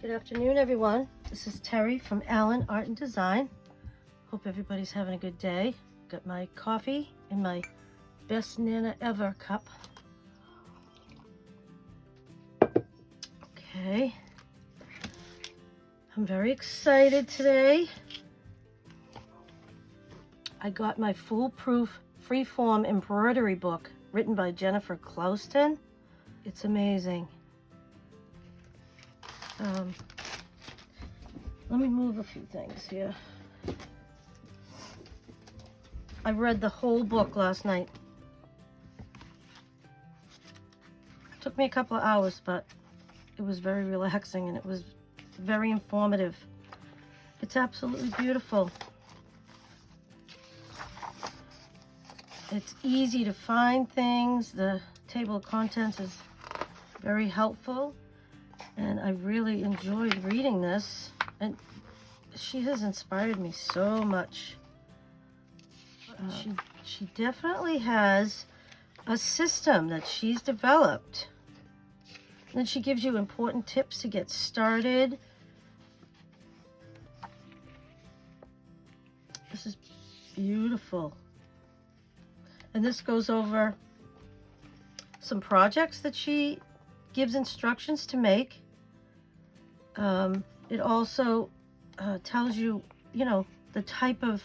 Good afternoon, everyone. This is Terry from Allen Art and Design. Hope everybody's having a good day. Got my coffee in my best Nana ever cup. Okay. I'm very excited today. I got my Foolproof Freeform Embroidery book written by Jennifer Clouston. It's amazing. Let me move a few things here. I read the whole book last night. It took me a couple of hours, but it was very relaxing and it was very informative. It's absolutely beautiful. It's easy to find things. The table of contents is very helpful. And I really enjoyed reading this, and she has inspired me so much. She definitely has a system that she's developed. And then she gives you important tips to get started. This is beautiful. And this goes over some projects that she gives instructions to make. It also tells you, the type of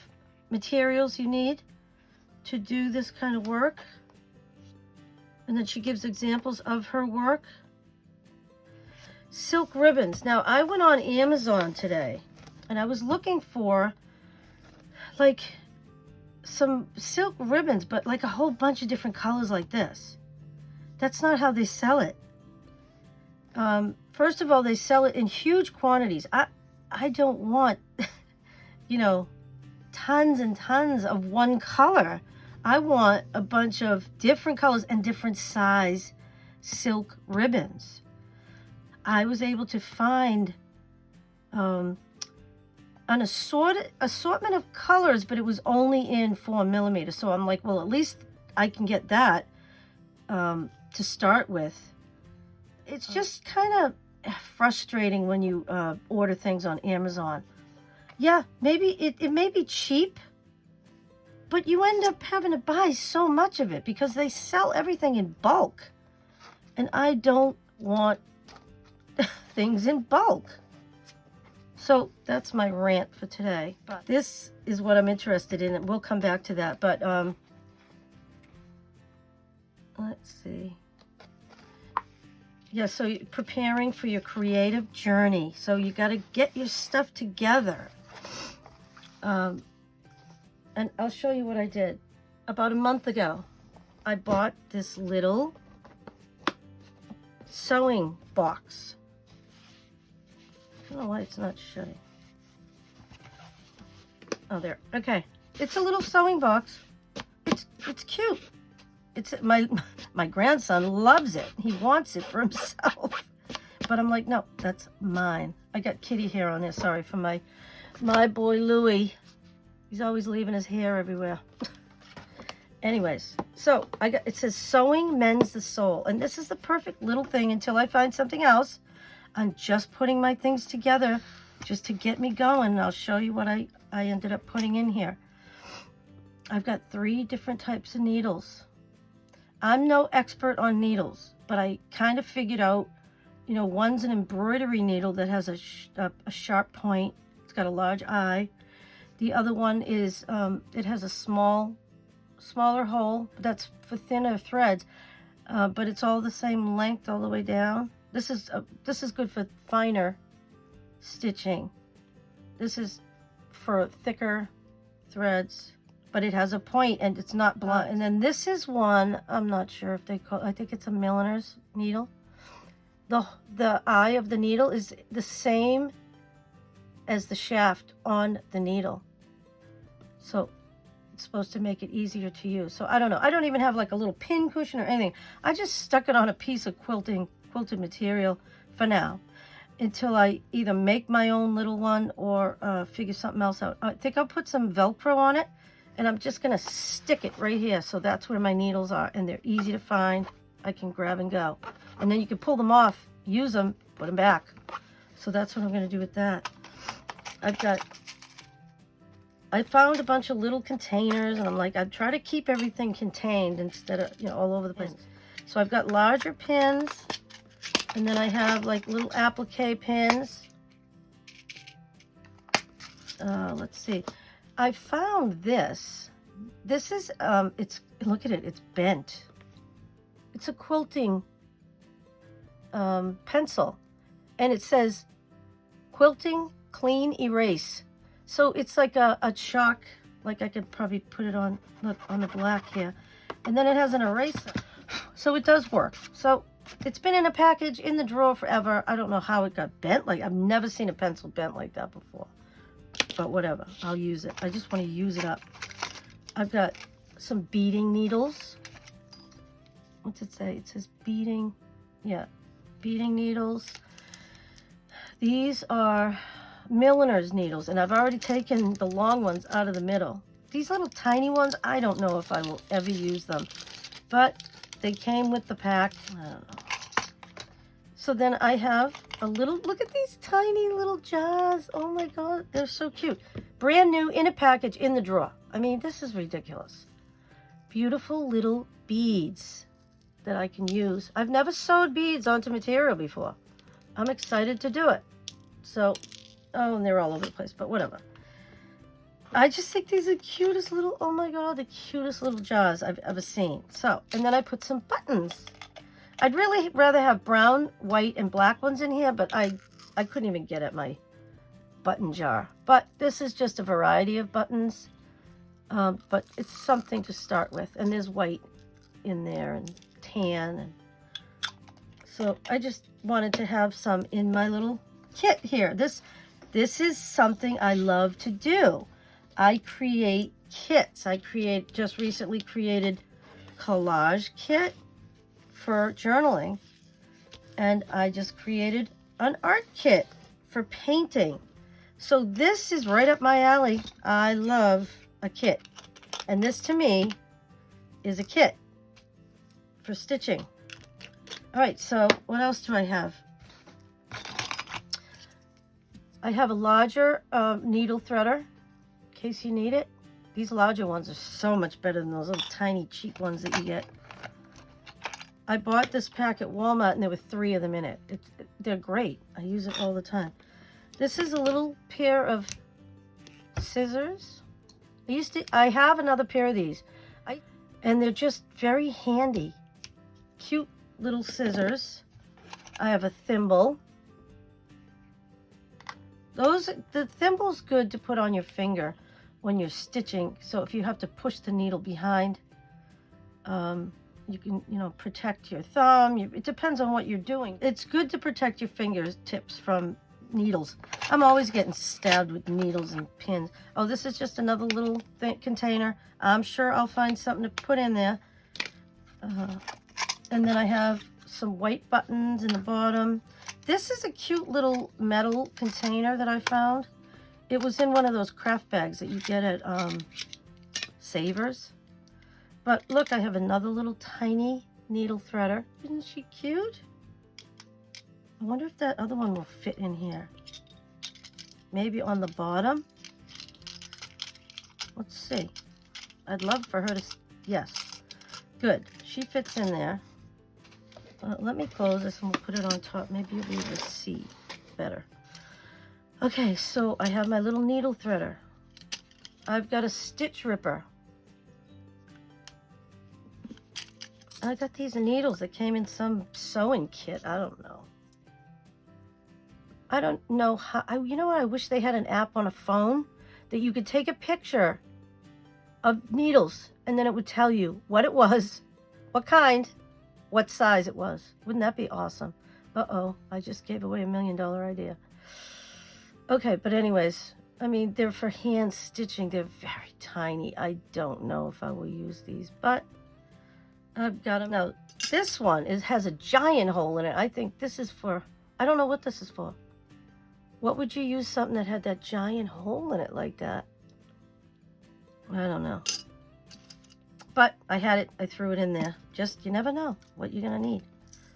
materials you need to do this kind of work. And then she gives examples of her work. Silk ribbons. Now, I went on Amazon today and I was looking for like some silk ribbons, but like a whole bunch of different colors like this. That's not how they sell it. First of all, they sell it in huge quantities. I don't want, tons and tons of one color. I want a bunch of different colors and different size silk ribbons. I was able to find an assortment of colors, but it was only in 4mm. So I'm like, well, at least I can get that to start with. It's just kind of frustrating when you order things on Amazon. Yeah, maybe it may be cheap, but you end up having to buy so much of it because they sell everything in bulk. And I don't want things in bulk. So that's my rant for today. But this is what I'm interested in, and we'll come back to that. But let's see. Yeah, so you're preparing for your creative journey. So you got to get your stuff together. And I'll show you what I did. About a month ago, I bought this little sewing box. I don't know why it's not shutting. Oh, there. Okay. It's a little sewing box. It's cute. It's my grandson loves it. He wants it for himself. But I'm like, no, that's mine. I got kitty hair on there. Sorry for my boy Louie. He's always leaving his hair everywhere. Anyways, so it says sewing mends the soul. And this is the perfect little thing until I find something else. I'm just putting my things together just to get me going. And I'll show you what I ended up putting in here. I've got 3 different types of needles. I'm no expert on needles, but I kind of figured out, one's an embroidery needle that has a sharp point. It's got a large eye. The other one is, it has a smaller hole. That's for thinner threads, but it's all the same length all the way down. This is good for finer stitching. This is for thicker threads. But it has a point and it's not blunt. And then this is one, I'm not sure if I think it's a milliner's needle. The eye of the needle is the same as the shaft on the needle. So it's supposed to make it easier to use. So I don't know. I don't even have like a little pin cushion or anything. I just stuck it on a piece of quilted material for now until I either make my own little one or figure something else out. I think I'll put some Velcro on it. And I'm just going to stick it right here. So that's where my needles are. And they're easy to find. I can grab and go. And then you can pull them off, use them, put them back. So that's what I'm going to do with that. I found a bunch of little containers, and I'm like, I try to keep everything contained instead of, all over the place. So I've got larger pins, and then I have like little applique pins. Let's see. I found this. This is, look at it, it's bent. It's a quilting pencil, and it says quilting clean erase. So it's like a chalk, like I could probably put it on the black here, and then it has an eraser. So it does work. So it's been in a package in the drawer forever. I don't know how it got bent. Like, I've never seen a pencil bent like that before, but whatever, I'll use it. I just want to use it up. I've got some beading needles. What's it say? It says beading. Yeah, beading needles. These are milliner's needles, and I've already taken the long ones out of the middle. These little tiny ones, I don't know if I will ever use them, but they came with the pack. I don't know. So then I have a little, look at these tiny little jars. Oh my God, they're so cute. Brand new in a package in the drawer. I mean, this is ridiculous. Beautiful little beads that I can use. I've never sewed beads onto material before. I'm excited to do it. So, oh, and they're all over the place, but whatever. I just think these are the cutest little, oh my God, the cutest little jars I've ever seen. So, and then I put some buttons. I'd really rather have brown, white, and black ones in here, but I couldn't even get at my button jar. But this is just a variety of buttons, but it's something to start with. And there's white in there and tan. And so I just wanted to have some in my little kit here. This is something I love to do. I create kits. Just recently created collage kit for journaling, and I just created an art kit for painting. So this is right up my alley. I love a kit, and this to me is a kit for stitching. All right, so what else do I have? I have a larger needle threader in case you need it. These larger ones are so much better than those little tiny cheap ones that you get. I bought this pack at Walmart, and there were 3 of them in it. They're great. I use it all the time. This is a little pair of scissors. I have another pair of these, and they're just very handy. Cute little scissors. I have a thimble. The thimble's good to put on your finger when you're stitching. So if you have to push the needle behind, you can, protect your thumb. It depends on what you're doing. It's good to protect your fingertips from needles. I'm always getting stabbed with needles and pins. Oh, this is just another little container. I'm sure I'll find something to put in there. And then I have some white buttons in the bottom. This is a cute little metal container that I found. It was in one of those craft bags that you get at Savers. But look, I have another little tiny needle threader. Isn't she cute? I wonder if that other one will fit in here. Maybe on the bottom. Let's see. I'd love for her to, yes. Good, she fits in there. Let me close this and we'll put it on top. Maybe you'll be able to see better. Okay, so I have my little needle threader. I've got a stitch ripper. I got these needles that came in some sewing kit. I don't know how. You know what? I wish they had an app on a phone that you could take a picture of needles and then it would tell you what it was, what kind, what size it was. Wouldn't that be awesome? Uh-oh, I just gave away $1 million idea. Okay, but anyways, I mean, they're for hand stitching. They're very tiny. I don't know if I will use these, but I've got them. Now, this one has a giant hole in it. I think this is for, I don't know what this is for. What would you use something that had that giant hole in it like that? I don't know. But I had it, I threw it in there. Just, you never know what you're gonna need.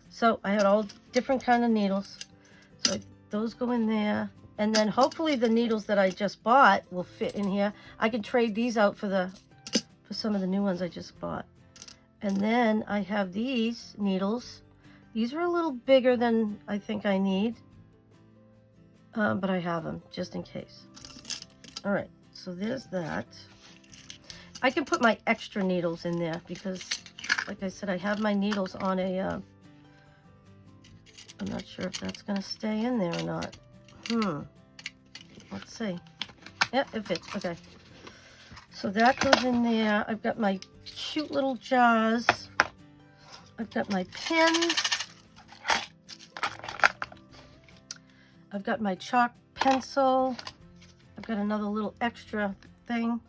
So I had all different kind of needles. So I those go in there. And then hopefully the needles that I just bought will fit in here. I can trade these out for some of the new ones I just bought. And then I have these needles. These are a little bigger than I think I need. But I have them just in case. All right, so there's that. I can put my extra needles in there because, like I said, I have my needles on a, I'm not sure if that's gonna stay in there or not. Let's see. Yeah, it fits, okay. So that goes in there. I've got my cute little jars. I've got my pens. I've got my chalk pencil. I've got another little extra thing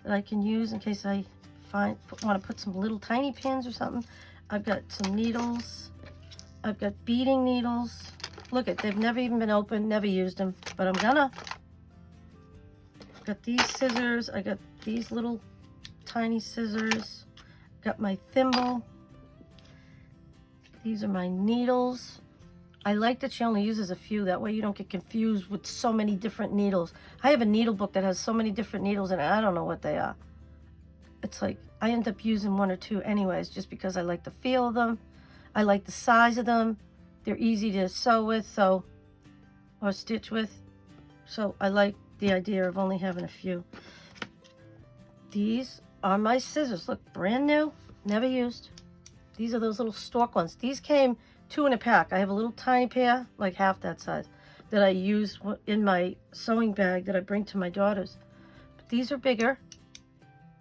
that I can use in case I want to put some little tiny pins or something. I've got some needles. I've got beading needles. Look at, they've never even been opened, never used them, but I'm gonna. I've got these scissors. I got these little tiny scissors. Got my thimble. These are my needles. I like that she only uses a few. That way you don't get confused with so many different needles. I have a needle book that has so many different needles in it. I don't know what they are. It's like I end up using one or two anyways, just because I like the feel of them. I like the size of them. They're easy to sew with, or stitch with. So I like the idea of only having a few. These are my scissors. Look, brand new, never used. These are those little stork ones. These came 2 in a pack. I have a little tiny pair, like half that size, that I use in my sewing bag that I bring to my daughters. But these are bigger,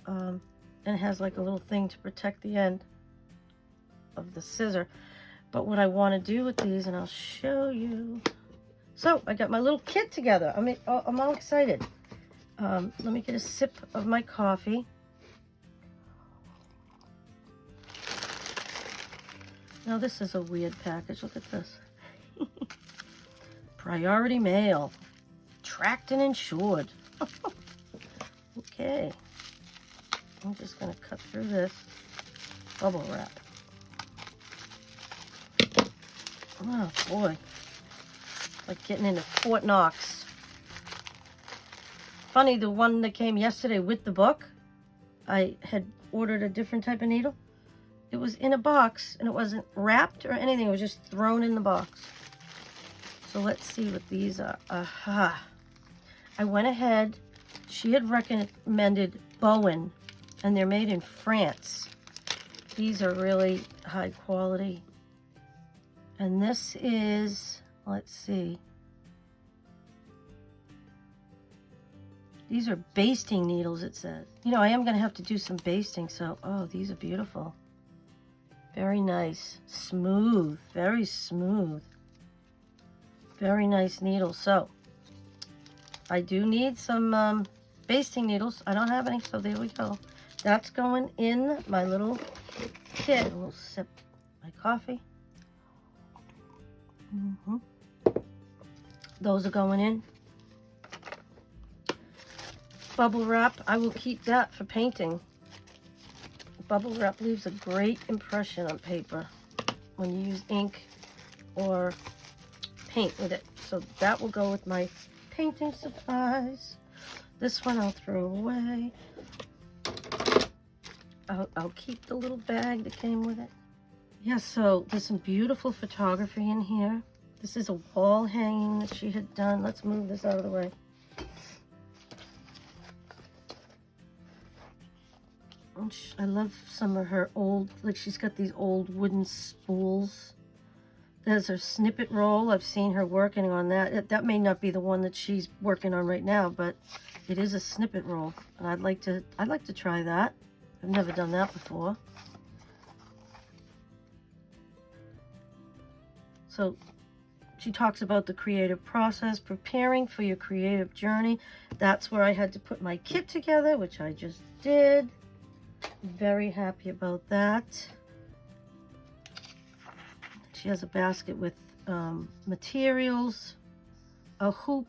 and it has like a little thing to protect the end of the scissor. But what I want to do with these, and I'll show you. So I got my little kit together. I'm all excited. Let me get a sip of my coffee. Now this is a weird package. Look at this. Priority mail. Tracked and insured. Okay. I'm just going to cut through this bubble wrap. Oh boy. Like getting into Fort Knox. Funny, the one that came yesterday with the book, I had ordered a different type of needle. It was in a box and it wasn't wrapped or anything. It was just thrown in the box. So let's see what these are. Aha. I went ahead. She had recommended Bowen, and they're made in France. These are really high quality. And this is, let's see. These are basting needles, it says. You know, I am going to have to do some basting, so, oh, these are beautiful. Very nice. Smooth. Very smooth. Very nice needles. So, I do need some basting needles. I don't have any, so there we go. That's going in my little kit. A little sip of my coffee. Those are going in. Bubble wrap, I will keep that for painting. Bubble wrap leaves a great impression on paper when you use ink or paint with it. So that will go with my painting supplies. This one I'll throw away. I'll keep the little bag that came with it. Yeah, so there's some beautiful photography in here. This is a wall hanging that she had done. Let's move this out of the way. I love some of her old, like she's got these old wooden spools. There's her snippet roll. I've seen her working on that. That may not be the one that she's working on right now, but it is a snippet roll. And I'd like to try that. I've never done that before. So she talks about the creative process, preparing for your creative journey. That's where I had to put my kit together, which I just did. Very happy about that. She has a basket with materials, a hoop,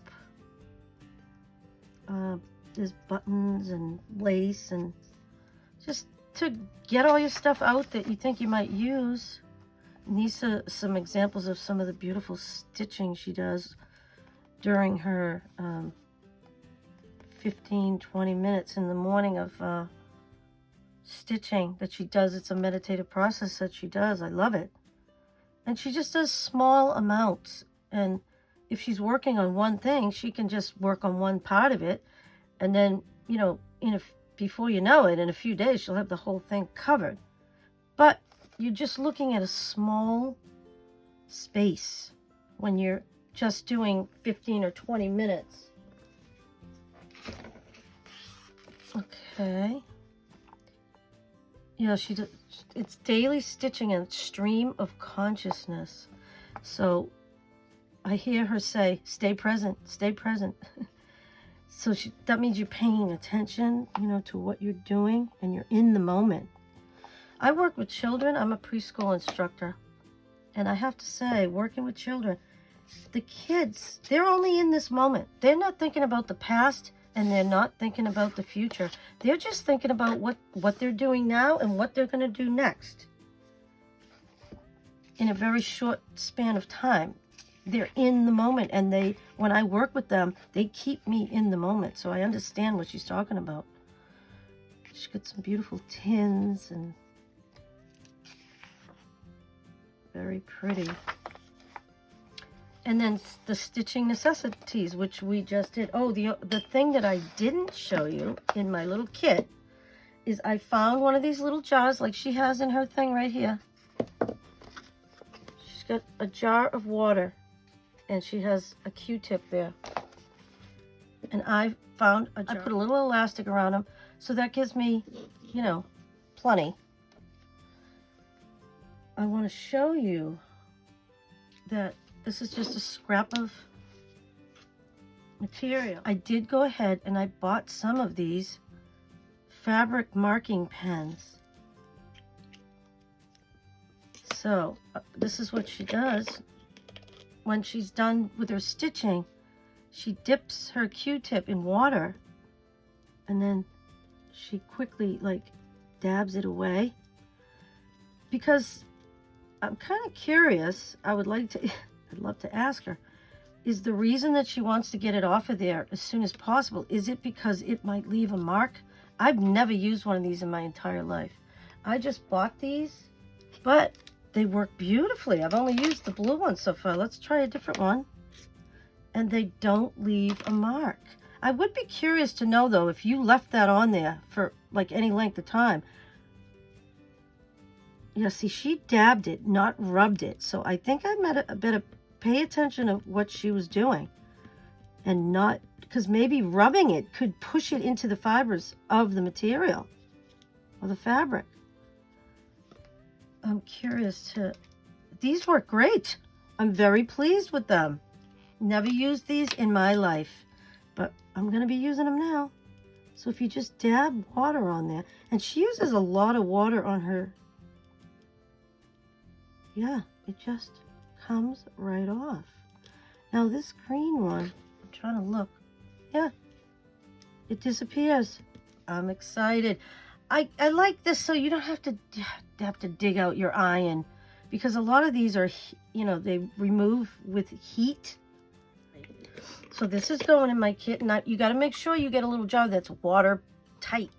there's buttons and lace, and just to get all your stuff out that you think you might use. these are some examples of some of the beautiful stitching she does during her 15-20 minutes in the morning of stitching that she does. It's a meditative process that she does. I love it. And she just does small amounts. And if she's working on one thing, she can just work on one part of it. And then, you know, before you know it, in a few days, she'll have the whole thing covered. But you're just looking at a small space when you're just doing 15 or 20 minutes. Okay. Yeah, she does. It's daily stitching and stream of consciousness. So I hear her say, stay present, stay present. So that means you're paying attention, you know, to what you're doing, and you're in the moment. I work with children. I'm a preschool instructor. And I have to say, working with children, the kids, they're only in this moment. They're not thinking about the past, and they're not thinking about the future. They're just thinking about what they're doing now and what they're going to do next in a very short span of time. They're in the moment, and when I work with them, they keep me in the moment. So I understand what she's talking about. She's got some beautiful tins and very pretty. And then the stitching necessities, which we just did. Oh, the thing that I didn't show you in my little kit is I found one of these little jars like she has in her thing right here. She's got a jar of water, and she has a Q-tip there. And I found a jar. I put a little elastic around them, so that gives me, you know, plenty. I want to show you that this is just a scrap of material. I did go ahead and I bought some of these fabric marking pens. So this is what she does. When she's done with her stitching, she dips her Q-tip in water, and then she quickly like dabs it away. Because I'm kind of curious, I'd love to ask her, is the reason that she wants to get it off of there as soon as possible, is it because it might leave a mark? I've never used one of these in my entire life. I just bought these, but they work beautifully. I've only used the blue one so far. Let's try a different one. And they don't leave a mark. I would be curious to know, though, if you left that on there for like any length of time. Yeah, see, she dabbed it, not rubbed it. So I think I better pay attention to what she was doing. And not, because maybe rubbing it could push it into the fibers of the material or the fabric. I'm curious these work great. I'm very pleased with them. Never used these in my life, but I'm going to be using them now. So if you just dab water on there, and she uses a lot of water on her. Yeah, it just comes right off. Now this green one, I'm trying to look. Yeah, it disappears. I'm excited. I like this so you don't have to dig out your iron, because a lot of these are, you know, they remove with heat. So this is going in my kit, and you got to make sure you get a little jar that's watertight.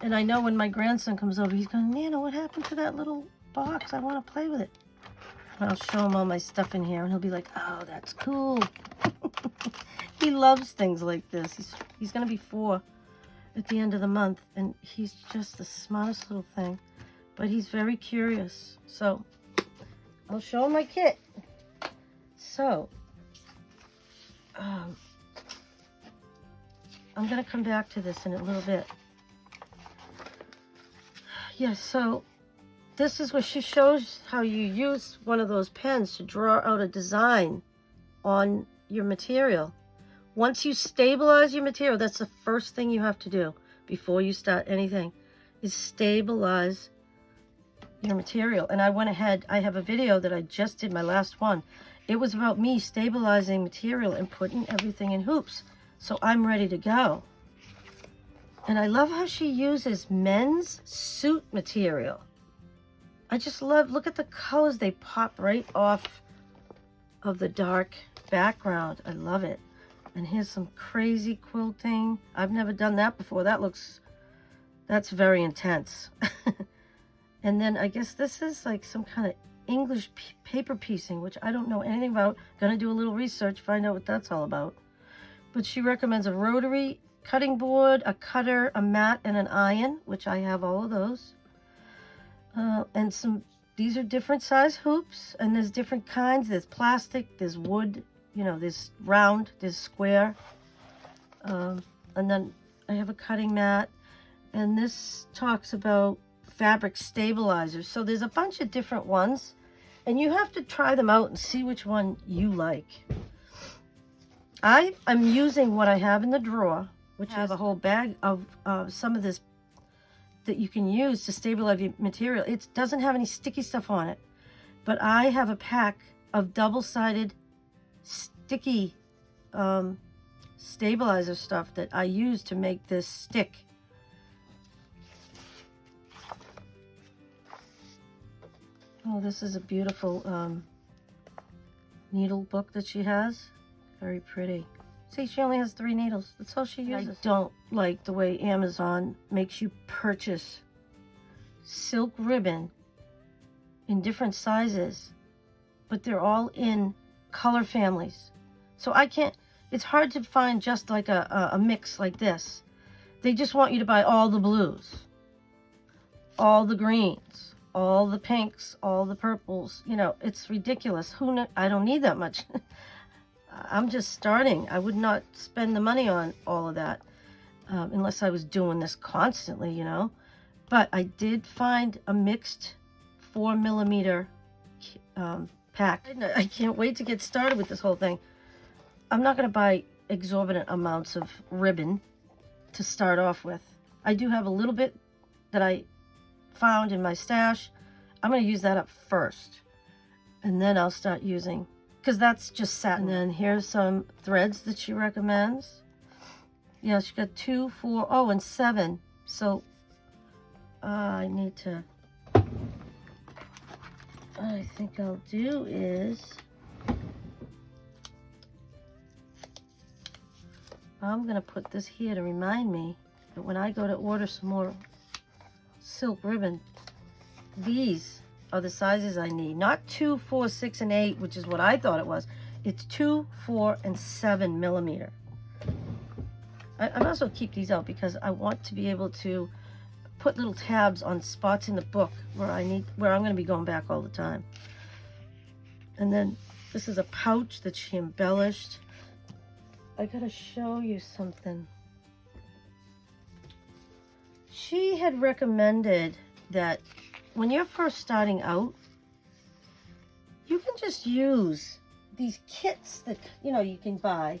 And I know when my grandson comes over, he's going, Nana, what happened to that little box? I want to play with it. And I'll show him all my stuff in here, and he'll be like, oh, that's cool. He loves things like this. He's going to be 4 at the end of the month, and he's just the smartest little thing. But he's very curious. So I'll show him my kit. So I'm going to come back to this in a little bit. Yeah, so this is where she shows how you use one of those pens to draw out a design on your material. Once you stabilize your material, that's the first thing you have to do before you start anything, is stabilize your material. And I went ahead, I have a video that I just did, my last one. It was about me stabilizing material and putting everything in hoops. So I'm ready to go. And I love how she uses men's suit material. I just love, look at the colors. They pop right off of the dark background. I love it. And here's some crazy quilting. I've never done that before. That's very intense. And then I guess this is like some kind of English paper piecing, which I don't know anything about. Gonna do a little research, find out what that's all about. But she recommends a rotary cutting board, a cutter, a mat, and an iron, which I have all of those. And these are different size hoops, and there's different kinds. There's plastic, there's wood, you know, there's round, there's square. And then I have a cutting mat, and this talks about fabric stabilizers. So there's a bunch of different ones, and you have to try them out and see which one you like. I'm using what I have in the drawer, which has a whole bag of some of this that you can use to stabilize your material. It doesn't have any sticky stuff on it, but I have a pack of double-sided sticky stabilizer stuff that I use to make this stick. Oh, this is a beautiful needle book that she has. Very pretty. See, she only has 3 needles. That's all she uses. I don't like the way Amazon makes you purchase silk ribbon in different sizes, but they're all in color families. So I can't, it's hard to find just like a mix like this. They just want you to buy all the blues, all the greens, all the pinks, all the purples. You know, it's ridiculous. I don't need that much. I'm just starting. I would not spend the money on all of that unless I was doing this constantly, you know. But I did find a mixed 4mm pack. I can't wait to get started with this whole thing. I'm not going to buy exorbitant amounts of ribbon to start off with. I do have a little bit that I found in my stash. I'm going to use that up first, and then I'll start using, because that's just satin. And then here's some threads that she recommends. Yeah, she got 2, 4, oh, and 7. So I need to, what I think I'll do is, I'm going to put this here to remind me that when I go to order some more silk ribbon, these are the sizes I need. Not 2, 4, 6, and 8, which is what I thought it was. It's 2, 4, and 7mm. I also keep these out because I want to be able to put little tabs on spots in the book where I'm going to be going back all the time. And then this is a pouch that she embellished. I gotta show you something. She had recommended that when you're first starting out, you can just use these kits that, you know, you can buy.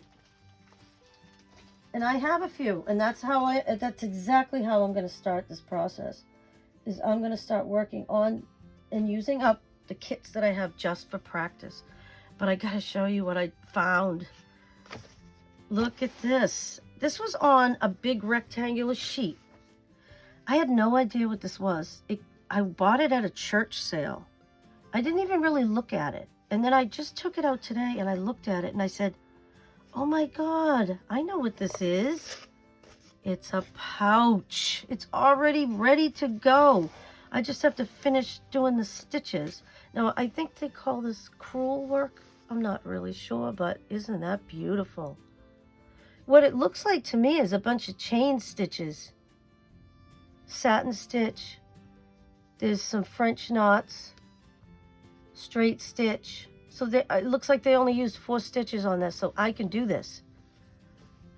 And I have a few, and that's exactly how I'm going to start this process. Is I'm going to start working on and using up the kits that I have just for practice. But I got to show you what I found. Look at this. This was on a big rectangular sheet. I had no idea what this was. I bought it at a church sale. I didn't even really look at it. And then I just took it out today and I looked at it and I said, oh my God, I know what this is. It's a pouch. It's already ready to go. I just have to finish doing the stitches. Now, I think they call this crewel work. I'm not really sure, but isn't that beautiful? What it looks like to me is a bunch of chain stitches. Satin stitch. There's some French knots. Straight stitch. So it looks like they only used 4 stitches on this, so I can do this.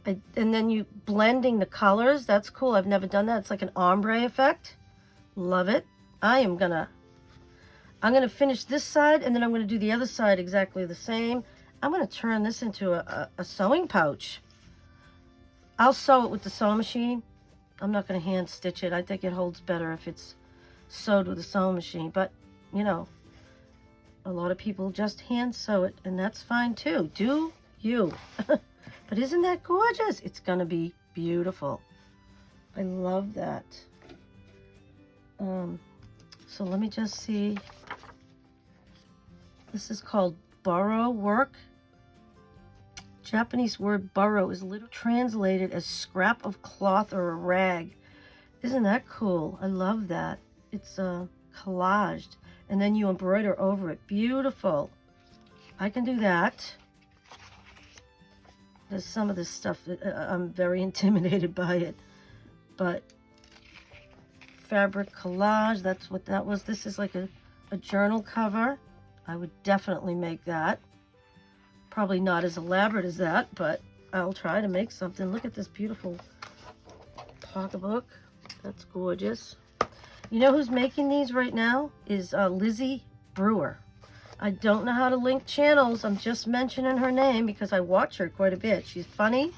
And then you blending the colors. That's cool. I've never done that. It's like an ombre effect. Love it. I'm gonna finish this side, and then I'm gonna do the other side exactly the same. I'm gonna turn this into a sewing pouch. I'll sew it with the sewing machine. I'm not going to hand stitch it. I think it holds better if it's sewed with a sewing machine. But, you know, a lot of people just hand sew it, and that's fine too. Do you? But isn't that gorgeous? It's going to be beautiful. I love that. So let me just see. This is called burrow work. Japanese word burrow is literally translated as scrap of cloth or a rag. Isn't that cool? I love that. It's collaged, and then you embroider over it. Beautiful. I can do that. There's some of this stuff that I'm very intimidated by it, but fabric collage, that's what that was. This is like a journal cover. I would definitely make that. Probably not as elaborate as that, but I'll try to make something. Look at this beautiful pocketbook. That's gorgeous. You know who's making these right now is Lizzie Brewer. I don't know how to link channels. I'm just mentioning her name because I watch her quite a bit. She's funny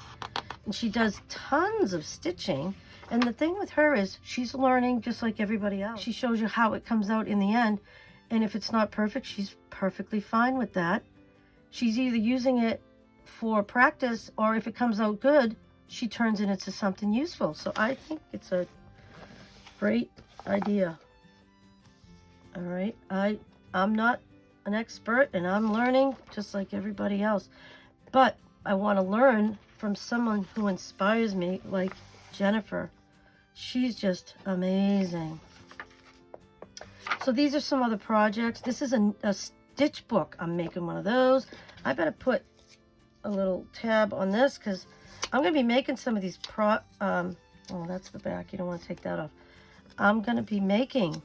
and she does tons of stitching. And the thing with her is she's learning just like everybody else. She shows you how it comes out in the end. And if it's not perfect, she's perfectly fine with that. She's either using it for practice, or if it comes out good, she turns it into something useful. So I think it's a great idea. All right, I'm not an expert and I'm learning just like everybody else, but I want to learn from someone who inspires me, like Jennifer. She's just amazing. So these are some other projects. This is a stitch book. I'm making one of those. I better put a little tab on this because I'm going to be making some of these oh, that's the back. You don't want to take that off. I'm going to be making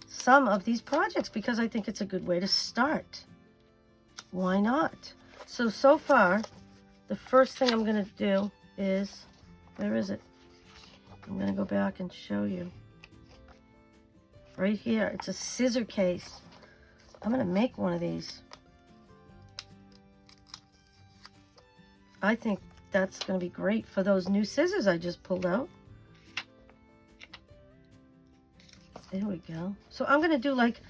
some of these projects because I think it's a good way to start. Why not? So far, the first thing I'm going to do is, where is it? I'm going to go back and show you. Right here. It's a scissor case. I'm going to make one of these. I think that's going to be great for those new scissors I just pulled out. There we go. So I'm going to do like,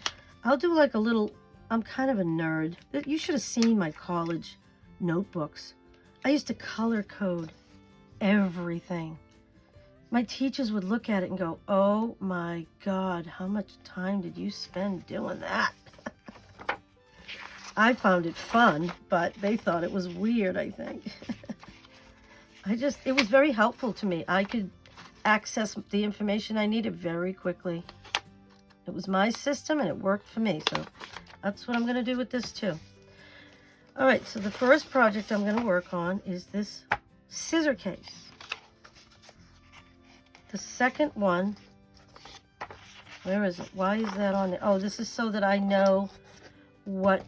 I'll do like a little, I'm kind of a nerd. You should have seen my college notebooks. I used to color code everything. My teachers would look at it and go, oh my God, how much time did you spend doing that? I found it fun, but they thought it was weird, I think. It was very helpful to me. I could access the information I needed very quickly. It was my system and it worked for me. So that's what I'm going to do with this too. All right, so the first project I'm going to work on is this scissor case. The second one, where is it? Why is that on there? Oh, this is so that I know what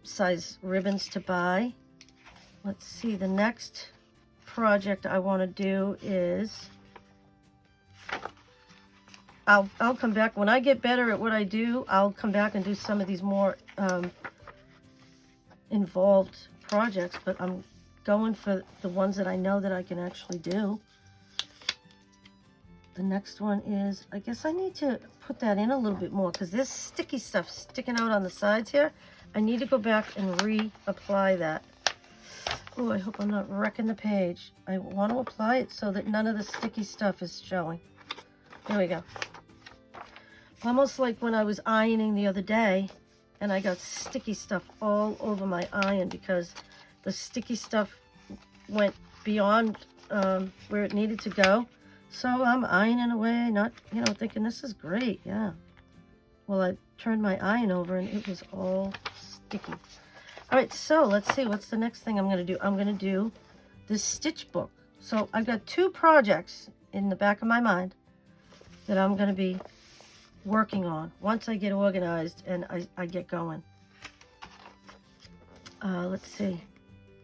size ribbons to buy. Let's see, the next project I want to do is, I'll come back when I get better at what I do. I'll come back and do some of these more involved projects, but I'm going for the ones that I know that I can actually do. The next one is, I guess I need to put that in a little bit more because there's sticky stuff sticking out on the sides here. I need to go back and reapply that. Oh, I hope I'm not wrecking the page. I want to apply it so that none of the sticky stuff is showing. There we go. Almost like when I was ironing the other day and I got sticky stuff all over my iron because the sticky stuff went beyond where it needed to go. So I'm ironing away, not, thinking this is great, yeah. Well, I turned my iron over and it was all sticky. All right, so let's see, what's the next thing I'm gonna do? I'm gonna do this stitch book. So I've got two projects in the back of my mind that I'm gonna be working on once I get organized and I get going. Let's see.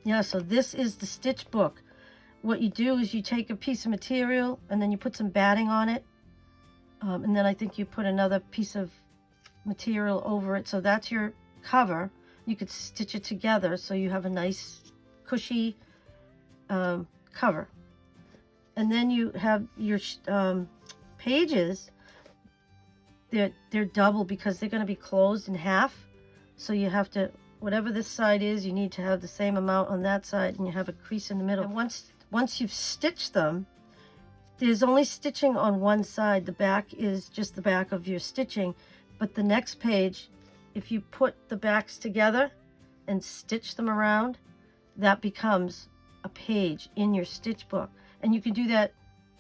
Yeah, so this is the stitch book. What you do is you take a piece of material and then you put some batting on it. And then I think you put another piece of material over it. So that's your cover. You could stitch it together so you have a nice cushy cover. And then you have your pages. They're double because they're going to be closed in half. So you have to, whatever this side is, you need to have the same amount on that side, and you have a crease in the middle. And once you've stitched them, there's only stitching on one side. The back is just the back of your stitching, but the next page, if you put the backs together and stitch them around, that becomes a page in your stitch book. And you can do that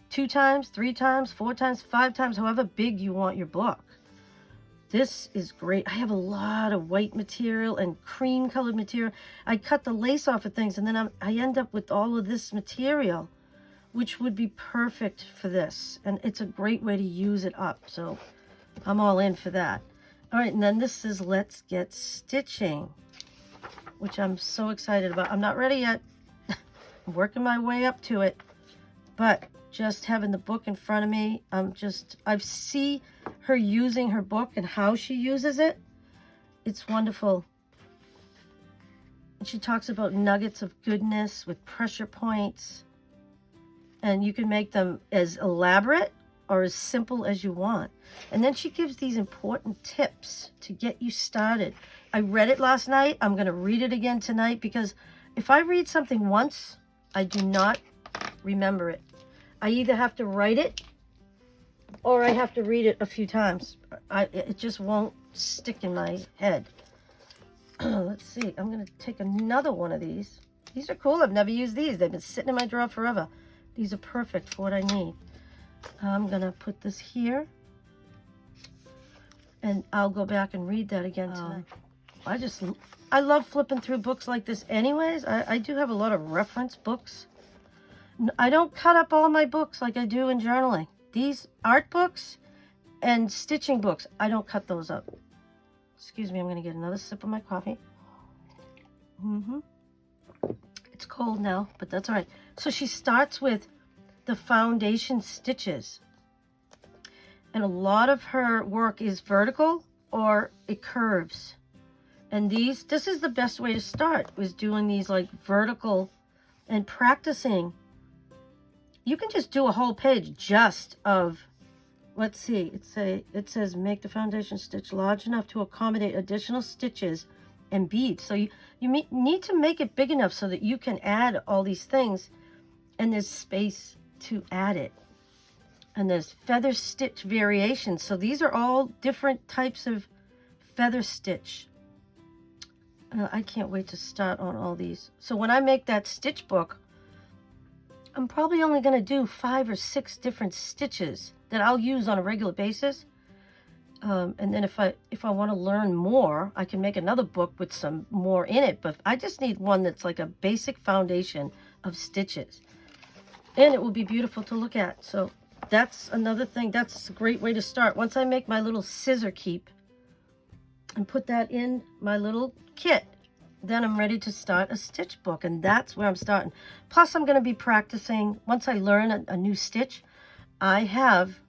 2 times, 3 times, 4 times, 5 times, however big you want your book. This is great. I have a lot of white material and cream colored material. I cut the lace off of things, and then I end up with all of this material, which would be perfect for this. And it's a great way to use it up. So I'm all in for that. All right, and then this is Let's Get Stitching, which I'm so excited about. I'm not ready yet. I'm working my way up to it, but just having the book in front of me, I see her using her book and how she uses it. It's wonderful. And she talks about nuggets of goodness with pressure points, and you can make them as elaborate or as simple as you want. And then she gives these important tips to get you started. I read it last night. I'm going to read it again tonight, because if I read something once, I do not remember it. I either have to write it or I have to read it a few times. It just won't stick in my head. Let's see. I'm going to take another one of these. These are cool. I've never used these. They've been sitting in my drawer forever. These are perfect for what I need. I'm going to put this here, and I'll go back and read that again tonight. I love flipping through books like this anyways. I do have a lot of reference books. I don't cut up all my books like I do in journaling. These art books and stitching books, I don't cut those up. Excuse me, I'm going to get another sip of my coffee. It's cold now, but that's all right. So she starts with the foundation stitches. And a lot of her work is vertical or it curves. And this is the best way to start, was doing these like vertical and practicing. You can just do a whole page just of, let's see, it says make the foundation stitch large enough to accommodate additional stitches and beads. So you need to make it big enough so that you can add all these things, and there's space to add it. And there's feather stitch variations. So these are all different types of feather stitch. I can't wait to start on all these. So when I make that stitch book, I'm probably only going to do 5 or 6 different stitches that I'll use on a regular basis. And then if I want to learn more, I can make another book with some more in it. But I just need one that's like a basic foundation of stitches. And it will be beautiful to look at. So that's another thing. That's a great way to start. Once I make my little scissor keep and put that in my little kit, then I'm ready to start a stitch book, and that's where I'm starting. Plus, I'm going to be practicing. Once I learn a new stitch, I have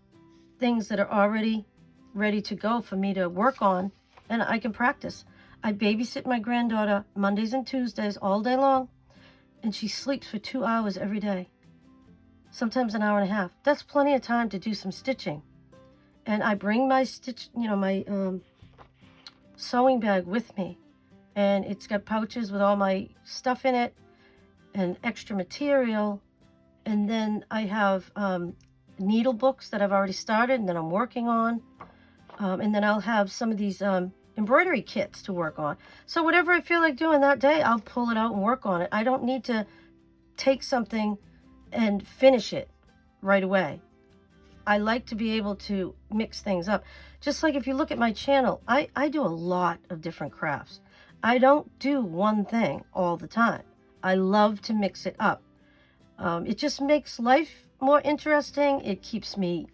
things that are already ready to go for me to work on, and I can practice. I babysit my granddaughter Mondays and Tuesdays all day long, and she sleeps for 2 hours every day, sometimes an hour and a half. That's plenty of time to do some stitching. And I bring my my sewing bag with me. And it's got pouches with all my stuff in it and extra material. And then I have needle books that I've already started and that I'm working on. And then I'll have some of these embroidery kits to work on. So whatever I feel like doing that day, I'll pull it out and work on it. I don't need to take something and finish it right away. I like to be able to mix things up. Just like if you look at my channel, I do a lot of different crafts. I don't do one thing all the time. I love to mix it up. It just makes life more interesting. It keeps me,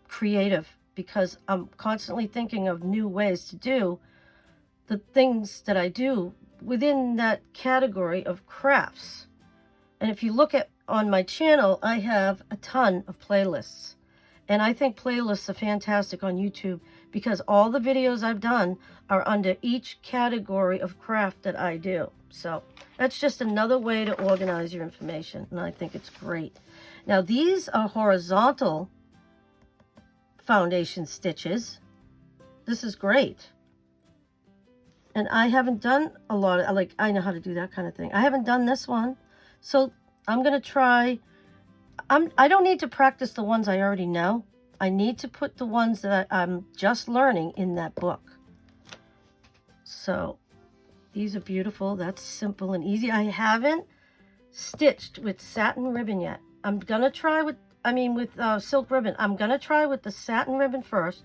creative, because I'm constantly thinking of new ways to do the things that I do within that category of crafts. And if you look on my channel, I have a ton of playlists. And I think playlists are fantastic on YouTube, because all the videos I've done are under each category of craft that I do. So that's just another way to organize your information, and I think it's great. Now these are horizontal foundation stitches. This is great. And I haven't done a lot of, I know how to do that kind of thing. I haven't done this one. So I'm going to try I don't need to practice the ones I already know. I need to put the ones that I'm just learning in that book. So these are beautiful. That's simple and easy. I haven't stitched with satin ribbon yet. I'm gonna try with silk ribbon. I'm gonna try with the satin ribbon first,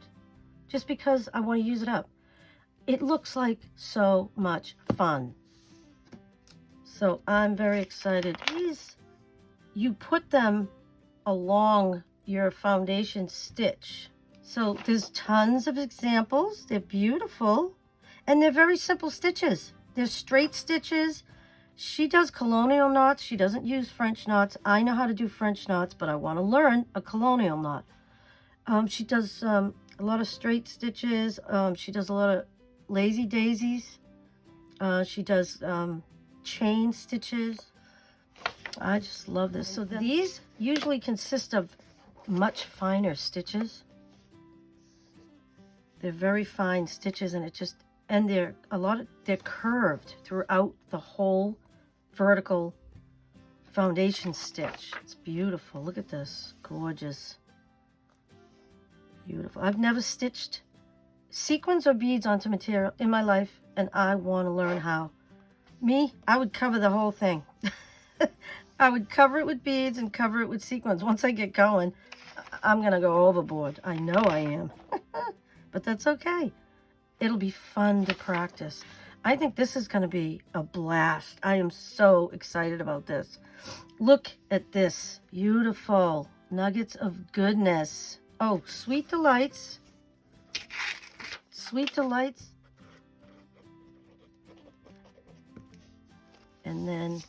just because I want to use it up. It looks like so much fun. So I'm very excited. These, you put them along your foundation stitch. So there's tons of examples. They're beautiful. And they're very simple stitches. They're straight stitches. She does colonial knots. She doesn't use French knots. I know how to do French knots, but I want to learn a colonial knot. She does a lot of straight stitches. She does a lot of lazy daisies. She does chain stitches. I just love this. So these usually consist of much finer stitches. They're very fine stitches, and they're curved throughout the whole vertical foundation stitch. It's beautiful. Look at this. Gorgeous. Beautiful. I've never stitched sequins or beads onto material in my life, and I want to learn how. I would cover the whole thing. I would cover it with beads and cover it with sequins. Once I get going, I'm going to go overboard. I know I am. But that's okay. It'll be fun to practice. I think this is going to be a blast. I am so excited about this. Look at this. Beautiful nuggets of goodness. Oh, Sweet Delights. Sweet Delights. And then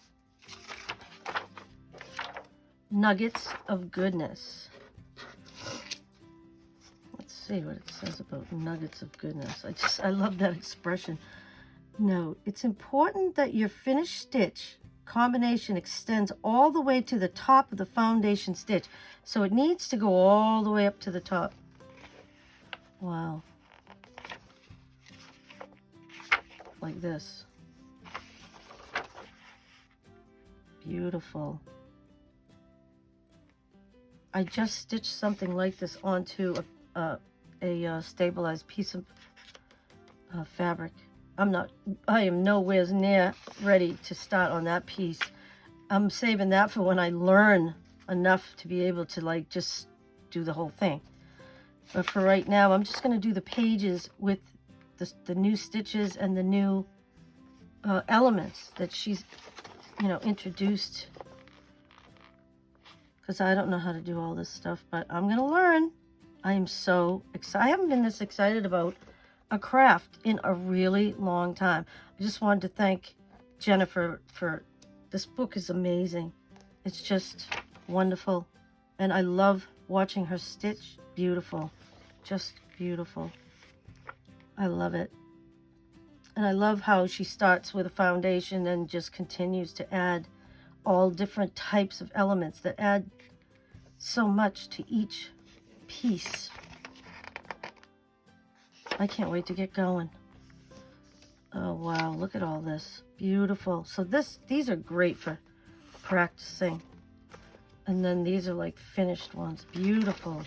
nuggets of goodness. Let's see what it says about nuggets of goodness. I love that expression. No, it's important that your finished stitch combination extends all the way to the top of the foundation stitch. So it needs to go all the way up to the top. Wow. Like this. Beautiful. I just stitched something like this onto a stabilized piece of fabric. I am nowhere near ready to start on that piece. I'm saving that for when I learn enough to be able to just do the whole thing. But for right now, I'm just going to do the pages with the new stitches and the new elements that she's introduced, because I don't know how to do all this stuff, but I'm gonna learn. I am so excited. I haven't been this excited about a craft in a really long time. I just wanted to thank Jennifer for this book. Is amazing. It's just wonderful, and I love watching her stitch. Beautiful, just beautiful. I love it. And I love how she starts with a foundation and just continues to add all different types of elements that add so much to each piece. I can't wait to get going. Oh, wow. Look at all this. Beautiful. So these are great for practicing. And then these are like finished ones. Beautiful.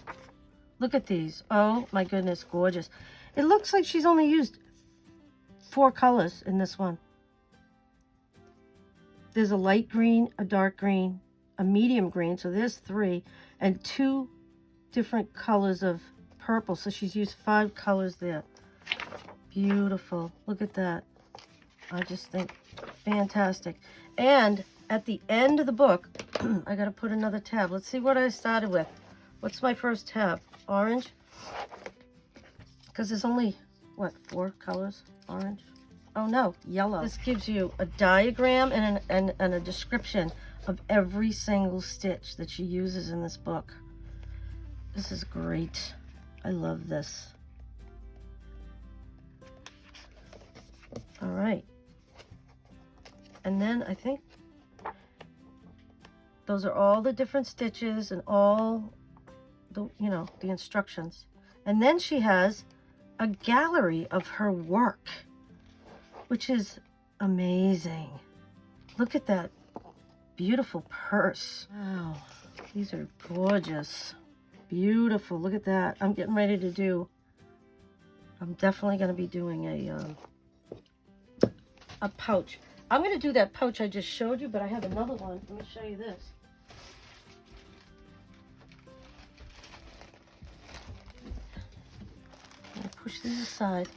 Look at these. Oh, my goodness. Gorgeous. It looks like she's only used 4 colors in this one. There's a light green, a dark green, a medium green, so there's 3, and 2 different colors of purple. So she's used 5 colors there. Beautiful. Look at that. I just think fantastic. And at the end of the book, I got to put another tab. Let's see what I started with. What's my first tab? Orange. Because there's only, what, 4 colors? Orange. Oh no, yellow. This gives you a diagram and a description of every single stitch that she uses in this book. This is great. I love this. All right. And then I think those are all the different stitches and all the, the instructions. And then she has a gallery of her work, which is amazing. Look at that beautiful purse. Wow. These are gorgeous. Beautiful. Look at that. I'm getting ready to do, I'm definitely going to be doing a pouch. I'm going to do that pouch I just showed you, but I have another one. Let me show you this. I'm going to push these aside.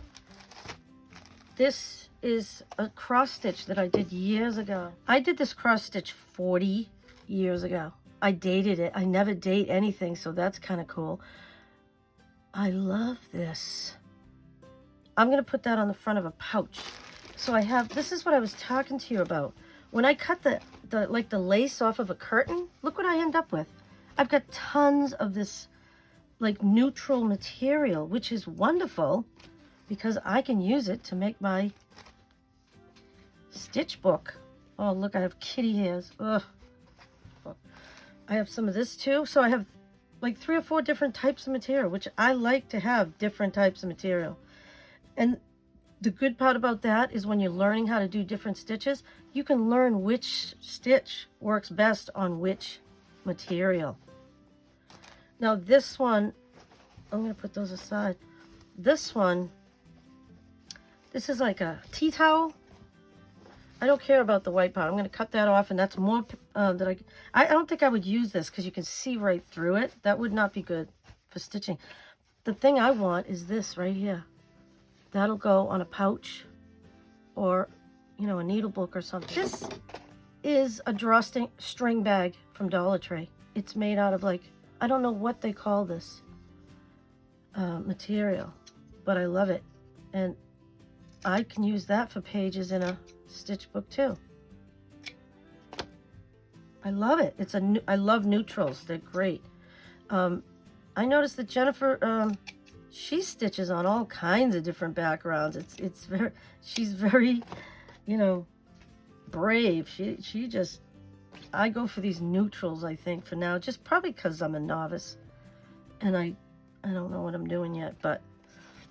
This is a cross stitch that I did years ago. I did this cross stitch 40 years ago. I dated it. I never date anything, so that's kind of cool. I love this. I'm going to put that on the front of a pouch. So I have, this is what I was talking to you about. When I cut the lace off of a curtain, look what I end up with. I've got tons of this like neutral material, which is wonderful because I can use it to make my stitch book. Oh, look, I have kitty hairs. Ugh. I have some of this too. So I have like 3 or 4 different types of material, which I like to have different types of material. And the good part about that is when you're learning how to do different stitches, you can learn which stitch works best on which material. Now this one, I'm going to put those aside. This one, this is like a tea towel. I don't care about the white part. I'm going to cut that off, and that's more that I don't think I would use this because you can see right through it. That would not be good for stitching. The thing I want is this right here. That'll go on a pouch or, you know, a needle book or something. This is a drawstring bag from Dollar Tree. It's made out of like, I don't know what they call this material, but I love it. And I can use that for pages in a stitch book too. I love it. I love neutrals. They're great. I noticed that Jennifer, she stitches on all kinds of different backgrounds. She's very, you know, brave. She just, I go for these neutrals, I think, for now, just probably because I'm a novice and I don't know what I'm doing yet, but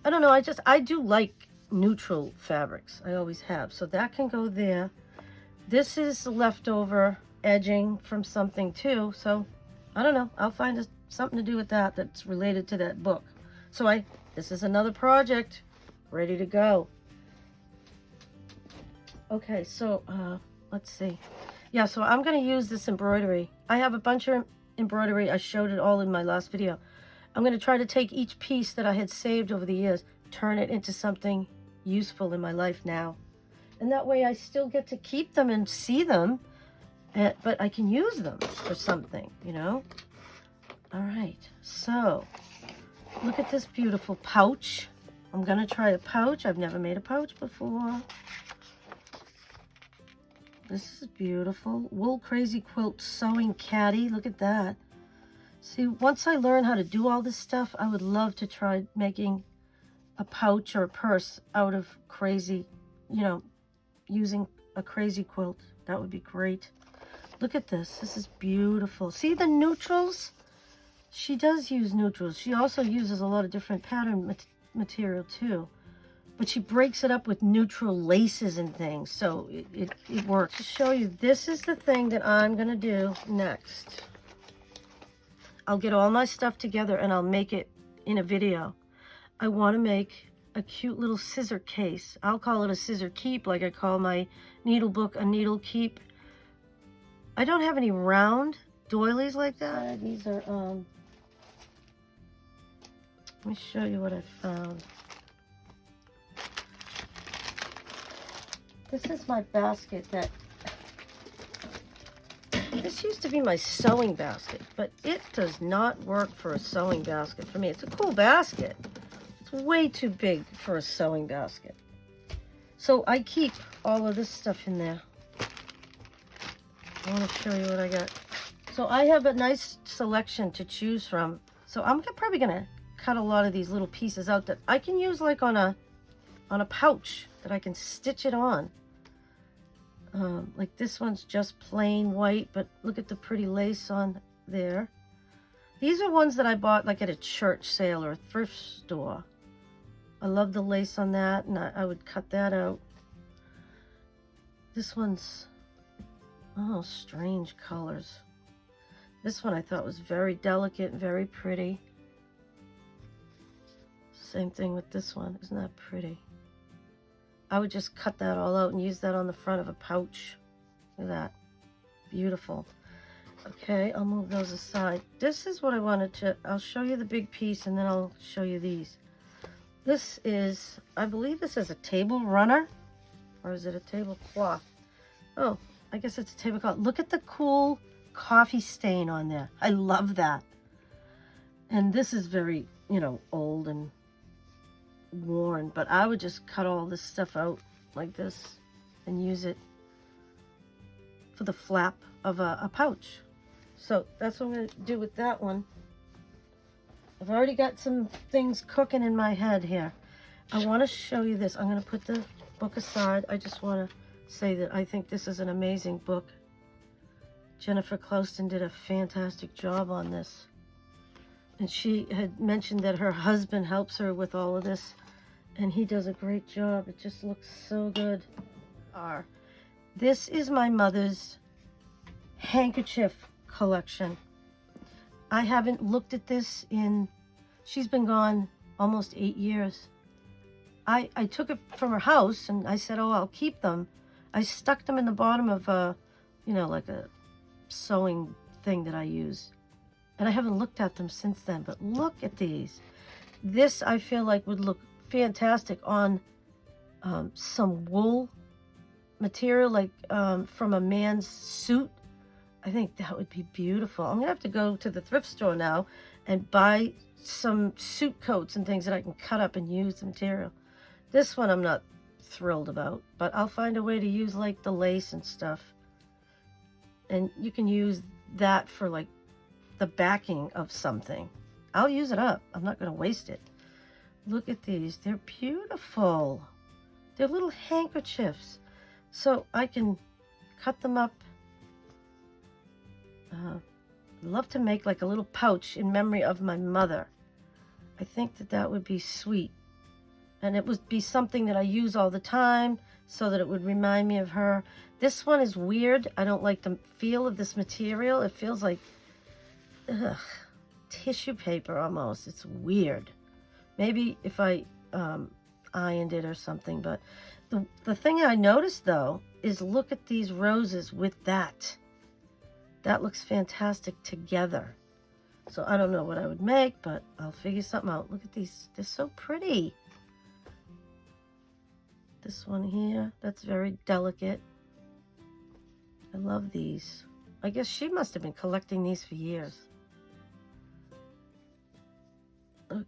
I don't know. I do like neutral fabrics. I always have. So that can go there. This is leftover edging from something too. So I don't know. I'll find something to do with that that's related to that book. So this is another project ready to go. Okay, so let's see. Yeah, so I'm going to use this embroidery. I have a bunch of embroidery. I showed it all in my last video. I'm going to try to take each piece that I had saved over the years, turn it into something useful in my life now. And that way I still get to keep them and see them, but I can use them for something, you know? All right, so look at this beautiful pouch. I'm going to try a pouch. I've never made a pouch before. This is beautiful. Wool Crazy Quilt Sewing Caddy. Look at that. See, once I learn how to do all this stuff, I would love to try making a pouch or a purse out of crazy, you know, using a crazy quilt. That would be great. Look at this. This is beautiful. See the neutrals? She does use neutrals. She also uses a lot of different pattern material too. But she breaks it up with neutral laces and things. So it works. To show you, this is the thing that I'm going to do next. I'll get all my stuff together and I'll make it in a video. I want to make a cute little scissor case. I'll call it a scissor keep, like I call my needle book a needle keep. I don't have any round doilies like that. These are, let me show you what I found. This is my basket that, this used to be my sewing basket, but it does not work for a sewing basket for me. It's a cool basket. It's way too big for a sewing basket. So I keep all of this stuff in there. I want to show you what I got. So I have a nice selection to choose from. So I'm probably going to cut a lot of these little pieces out that I can use like on a pouch that I can stitch it on. Like this one's just plain white, but look at the pretty lace on there. These are ones that I bought like at a church sale or a thrift store. I love the lace on that, and I would cut that out. This one's, oh, strange colors. This one I thought was very delicate and very pretty. Same thing with this one. Isn't that pretty? I would just cut that all out and use that on the front of a pouch. Look at that. Beautiful. Okay, I'll move those aside. This is what I wanted to, I'll show you the big piece and then I'll show you these. This is, I believe this is a table runner, or is it a tablecloth? Oh, I guess it's a tablecloth. Look at the cool coffee stain on there. I love that. And this is very, you know, old and worn, but I would just cut all this stuff out like this and use it for the flap of a pouch. So that's what I'm going to do with that one. I've already got some things cooking in my head here. I want to show you this. I'm going to put the book aside. I just want to say that I think this is an amazing book. Jennifer Clouston did a fantastic job on this. And she had mentioned that her husband helps her with all of this. And he does a great job. It just looks so good. This is my mother's handkerchief collection. I haven't looked at this in, she's been gone almost 8 years. I took it from her house and I said, oh, I'll keep them. I stuck them in the bottom of a, you know, like a sewing thing that I use. And I haven't looked at them since then, but look at these. This I feel like would look fantastic on some wool material, like from a man's suit. I think that would be beautiful. I'm gonna have to go to the thrift store now and buy some suit coats and things that I can cut up and use the material. This one I'm not thrilled about, but I'll find a way to use like the lace and stuff. And you can use that for like the backing of something. I'll use it up. I'm not gonna waste it. Look at these. They're beautiful. They're little handkerchiefs. So I can cut them up. Love to make like a little pouch in memory of my mother. I think that that would be sweet. And it would be something that I use all the time so that it would remind me of her. This one is weird. I don't like the feel of this material. It feels like tissue paper almost. It's weird. Maybe if I ironed it or something. But the thing I noticed though is look at these roses with that. That looks fantastic together. So I don't know what I would make, but I'll figure something out. Look at these. They're so pretty. This one here, that's very delicate. I love these. I guess she must have been collecting these for years. Okay.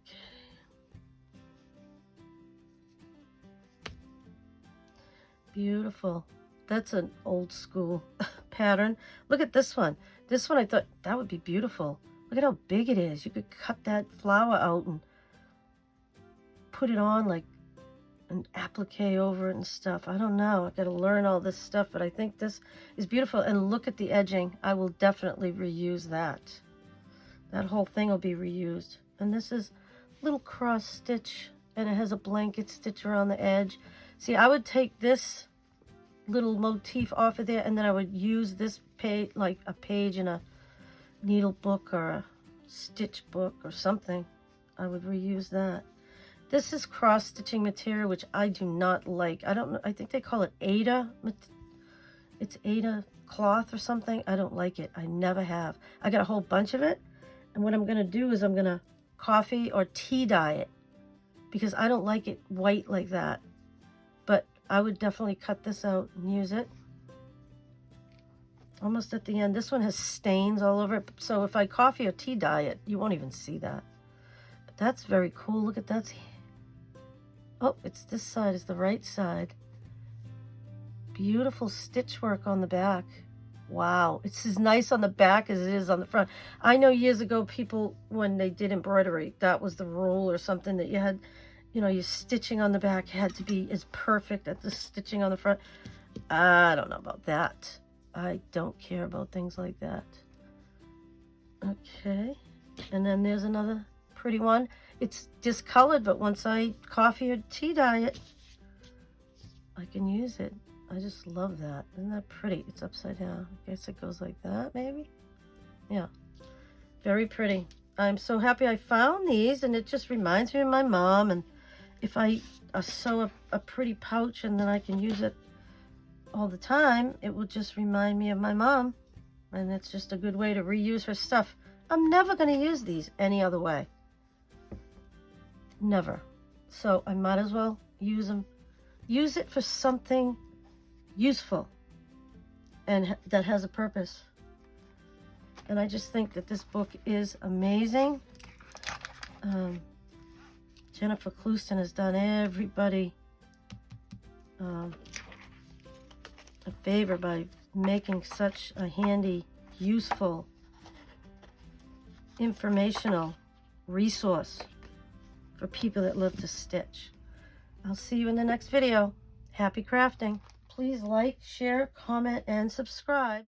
Beautiful. That's an old school pattern. Look at this one. This one I thought that would be beautiful. Look at how big it is. You could cut that flower out and put it on like an applique over it and stuff. I don't know. I got to learn all this stuff, but I think this is beautiful. And look at the edging. I will definitely reuse that. That whole thing will be reused. And this is a little cross stitch, and it has a blanket stitch around the edge. See, I would take this little motif off of there, and then I would use this page, like a page in a needle book or a stitch book or something. I would reuse that. This is cross stitching material, which I do not like. I don't know. I think they call it Ada. It's Ada cloth or something. I don't like it. I never have. I got a whole bunch of it, and what I'm gonna do is I'm gonna coffee or tea dye it because I don't like it white like that. But I would definitely cut this out and use it. Almost at the end. This one has stains all over it. So if I coffee or tea dye it, you won't even see that. But that's very cool. Look at that. Oh, it's this side is the right side. Beautiful stitch work on the back. Wow. It's as nice on the back as it is on the front. I know years ago people, when they did embroidery, that was the rule or something that you had, you know, your stitching on the back had to be as perfect as the stitching on the front. I don't know about that. I don't care about things like that. Okay. And then there's another pretty one. It's discolored, but once I coffee or tea dye it, I can use it. I just love that. Isn't that pretty? It's upside down. I guess it goes like that, maybe? Yeah. Very pretty. I'm so happy I found these, and it just reminds me of my mom. And if I sew a pretty pouch and then I can use it all the time, it will just remind me of my mom. And it's just a good way to reuse her stuff. I'm never going to use these any other way. Never. So I might as well use them. Use it for something useful and that has a purpose. And I just think that this book is amazing. Jennifer Clouston has done everybody a favor by making such a handy, useful, informational resource for people that love to stitch. I'll see you in the next video. Happy crafting. Please like, share, comment, and subscribe.